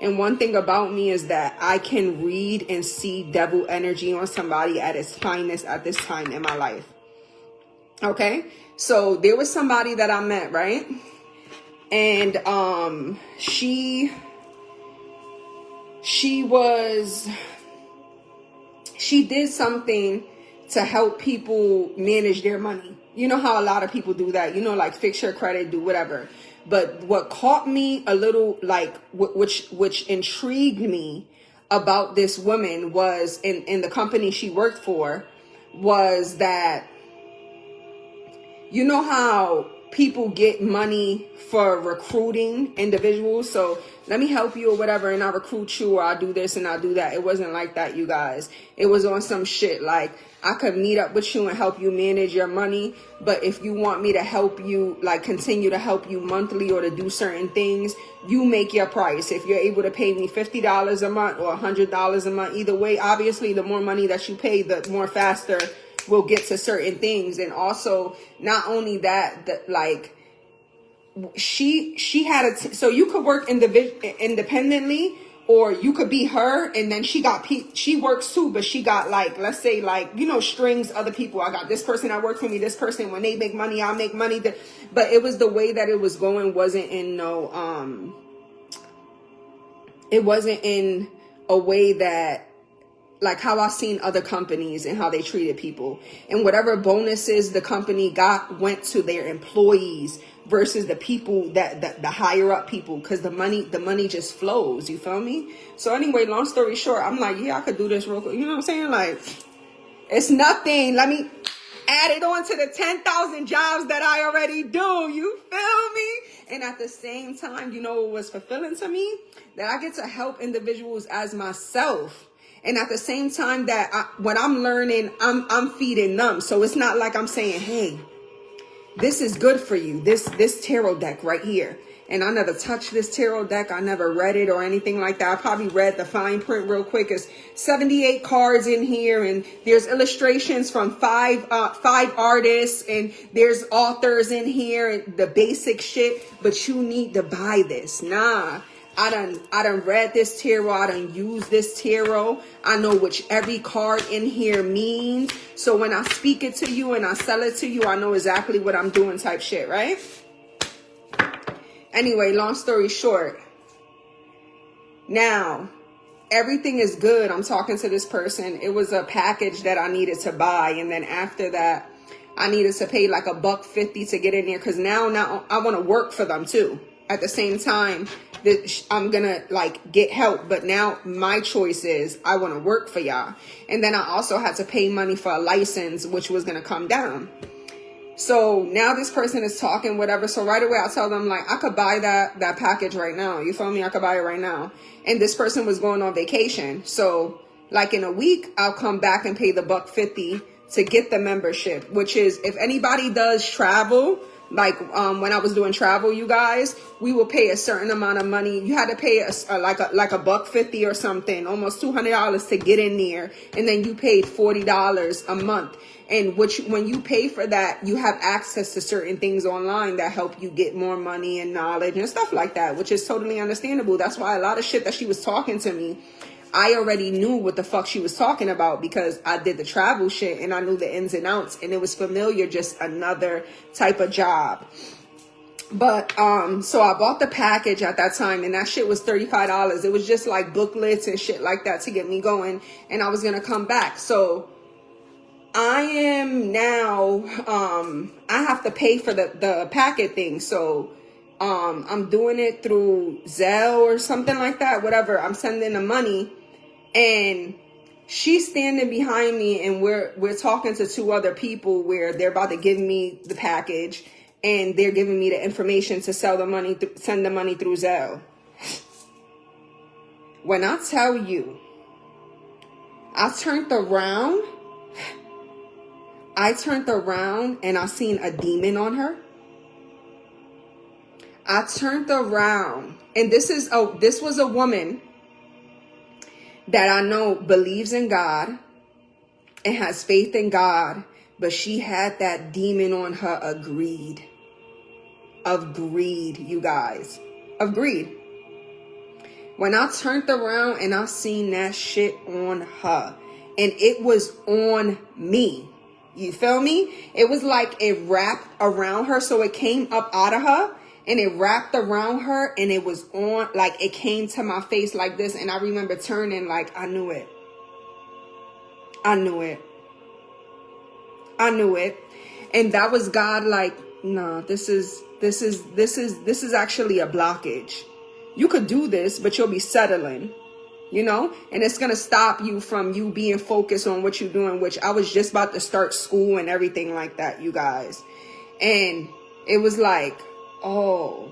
And one thing about me is that I can read and see devil energy on somebody at its finest at this time in my life. Okay? So there was somebody that I met, right? And she did something to help people manage their money. You know how a lot of people do that, you know, like fix your credit, do whatever. But what caught me a little, like, which intrigued me about this woman was in the company she worked for, was that, you know how people get money for recruiting individuals? So let me help you or whatever, and I recruit you, or I do this and I do that. It wasn't like that, you guys. It was on some shit like, I could meet up with you and help you manage your money, but if you want me to help you, like continue to help you monthly or to do certain things, you make your price. If you're able to pay me $50 a month or $100 a month, either way, obviously the more money that you pay, the more faster we'll get to certain things. And also, not only that, like, she had so you could work independently, or you could be her, and then she works too, but she got, like, let's say, like, you know, strings other people. I got this person that works for me, this person, when they make money, I'll make money. But it was the way that it was going wasn't in no, it wasn't in a way that, like how I've seen other companies and how they treated people. And whatever bonuses the company got went to their employees versus the people that the higher up people, because the money just flows. You feel me? So anyway, long story short, I'm like, yeah, I could do this real quick. You know what I'm saying? Like, it's nothing. Let me add it on to the 10,000 jobs that I already do. You feel me? And at the same time, you know what was fulfilling to me? That I get to help individuals as myself. And at the same time that what I'm learning, I'm feeding them. So it's not like I'm saying, hey, this is good for you. This tarot deck right here. And I never touched this tarot deck. I never read it or anything like that. I probably read the fine print real quick. It's 78 cards in here, and there's illustrations from five artists, and there's authors in here, and the basic shit. But you need to buy this. Nah. I done read this tarot. I done used this tarot. I know which every card in here means. So when I speak it to you and I sell it to you, I know exactly what I'm doing type shit, right? Anyway, long story short. Now, everything is good. I'm talking to this person. It was a package that I needed to buy. And then after that, I needed to pay like $1.50 to get in there. Because now I want to work for them too. At the same time, I'm going to like get help. But now my choice is I want to work for y'all. And then I also had to pay money for a license, which was going to come down. So now this person is talking, whatever. So right away I tell them, like, I could buy that package right now. You feel me? I could buy it right now. And this person was going on vacation. So like in a week, I'll come back and pay the $1.50 to get the membership, which is, if anybody does travel, like when I was doing travel, you guys, we will pay a certain amount of money. You had to pay like a $1.50 or something, almost $200 to get in there, and then you paid $40 a month. And when you pay for that, you have access to certain things online that help you get more money and knowledge and stuff like that, which is totally understandable. That's why a lot of shit that she was talking to me, I already knew what the fuck she was talking about because I did the travel shit and I knew the ins and outs, and it was familiar, just another type of job. But so I bought the package at that time, and that shit was $35. It was just like booklets and shit like that to get me going, and I was gonna come back. So I am now I have to pay for the packet thing. So I'm doing it through Zelle or something like that, whatever. I'm sending the money, and she's standing behind me, and we're talking to two other people where they're about to give me the package, and they're giving me the information to send the money through Zelle. When I tell you, I turned around and I seen a demon on her. I turned around, and this was a woman that I know believes in God and has faith in God, but she had that demon on her of greed, you guys, of greed. When I turned around and I seen that shit on her, and it was on me. You feel me? It was like it wrapped around her, so it came up out of her, and it wrapped around her, and it was on, like it came to my face like this, and I remember turning like I knew it. I knew it. I knew it. And that was God like, nah, this is actually a blockage. You could do this, but you'll be settling, you know, and it's going to stop you from you being focused on what you're doing, which I was just about to start school and everything like that, you guys. And it was like, oh,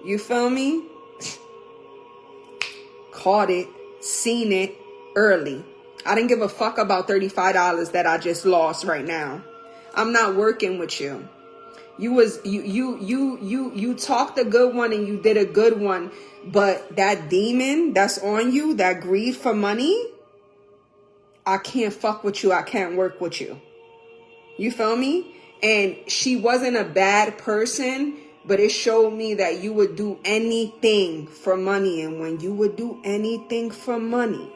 you feel me? Caught it, seen it early. I didn't give a fuck about $35 that I just lost right now. I'm not working with you. You talked a good one and you did a good one, but that demon that's on you, that greed for money, I can't fuck with you. I can't work with you. You feel me? And she wasn't a bad person, but it showed me that you would do anything for money. And when you would do anything for money,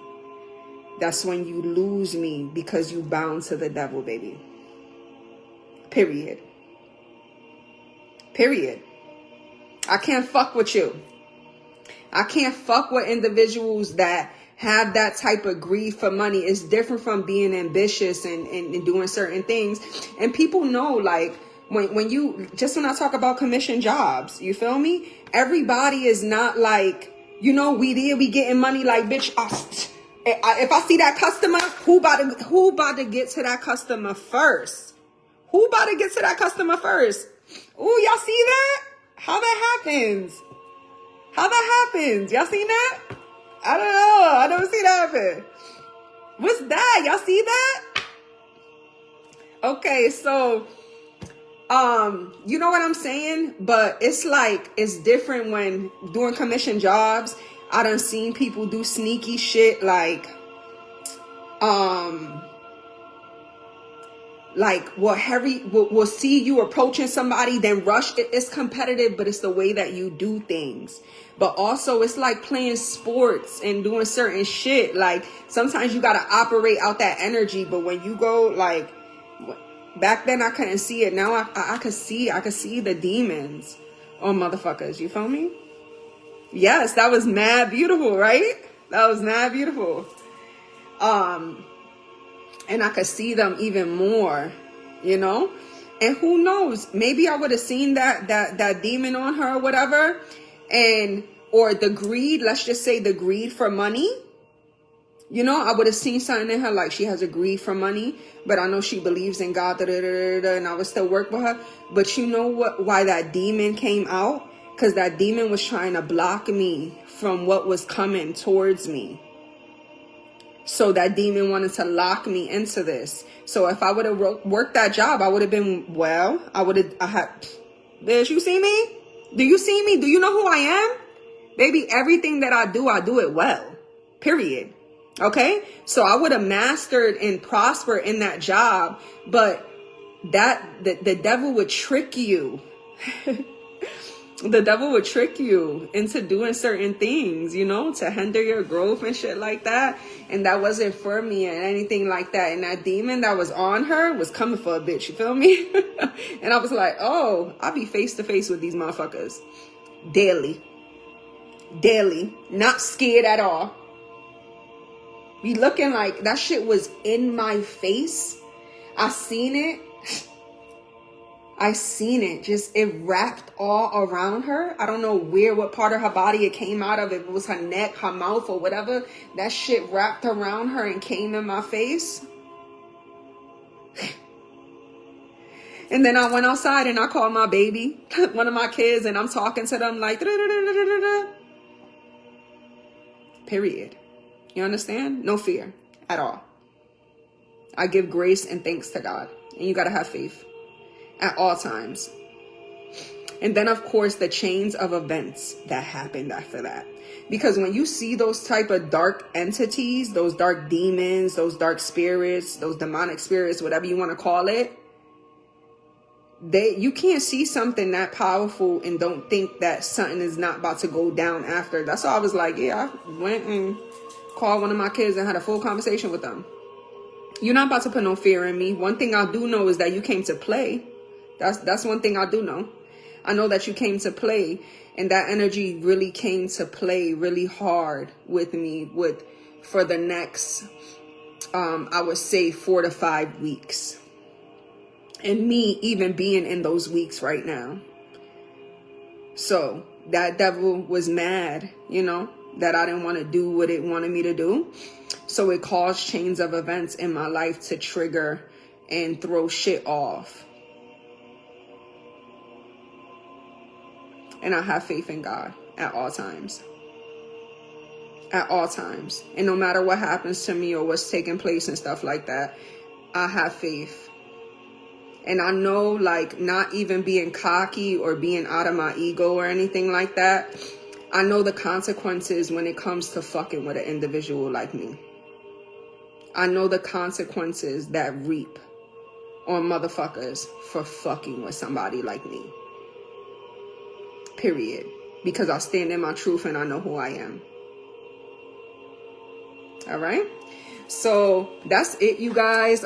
that's when you lose me, because you bound to the devil, baby. Period. Period. I can't fuck with you. I can't fuck with individuals that have that type of greed for money. It's different from being ambitious and doing certain things. And people know, like, when I talk about commission jobs, you feel me? Everybody is not like, you know, we getting money like, bitch, if I see that customer, who about to get to that customer first? Who about to get to that customer first? Ooh, y'all see that? How that happens? Y'all seen that? I don't know. I don't see that happen. What's that? Y'all see that? Okay, so, you know what I'm saying? But it's like, it's different when doing commission jobs. I done seen people do sneaky shit like we'll see you approaching somebody, then rush. It's competitive, but it's the way that you do things. But also it's like playing sports and doing certain shit. Like sometimes you got to operate out that energy. But when you go, like, back then I couldn't see it. Now I could see the demons on motherfuckers. You feel me? Yes, that was mad beautiful, right? That was mad beautiful. And I could see them even more, you know? And who knows? Maybe I would have seen that demon on her or whatever. Or the greed, let's just say the greed for money. You know, I would have seen something in her like she has a greed for money, but I know she believes in God, and I would still work with her. But you know why that demon came out? Because that demon was trying to block me from what was coming towards me. So that demon wanted to lock me into this. So if I would have worked that job, I would have been, bitch, you see me? Do you see me? Do you know who I am? Baby, everything that I do it well. Period. Okay? So I would have mastered and prospered in that job, but the devil would trick you. The devil would trick you into doing certain things, you know, to hinder your growth and shit like that. And that wasn't for me and anything like that. And that demon that was on her was coming for a bitch, you feel me? And I was like, oh, I'll be face to face with these motherfuckers daily, not scared at all. Be looking like that shit was in my face. I seen it. Just, it wrapped all around her. I don't know what part of her body it came out of. If it was her neck, her mouth, or whatever. That shit wrapped around her and came in my face. And then I went outside and I called my baby, one of my kids, and I'm talking to them like, period. You understand? No fear at all. I give grace and thanks to God. And you got to have faith at all times. And then, of course, the chains of events that happened after that. Because when you see those type of dark entities, those dark demons, those dark spirits, those demonic spirits, whatever you want to call it, you can't see something that powerful and don't think that something is not about to go down after. That's why I was like, yeah, I went and called one of my kids and had a full conversation with them. You're not about to put no fear in me. One thing I do know is that you came to play. That's one thing I do know. I know that you came to play, and that energy really came to play really hard with me for the next, I would say 4 to 5 weeks. And me even being in those weeks right now. So that devil was mad, you know, that I didn't want to do what it wanted me to do. So it caused chains of events in my life to trigger and throw shit off. And I have faith in God at all times. At all times. And no matter what happens to me or what's taking place and stuff like that, I have faith. And I know, like, not even being cocky or being out of my ego or anything like that, I know the consequences when it comes to fucking with an individual like me. I know the consequences that reap on motherfuckers for fucking with somebody like me. Period. Because I stand in my truth and I know who I am. All right? So that's it, you guys.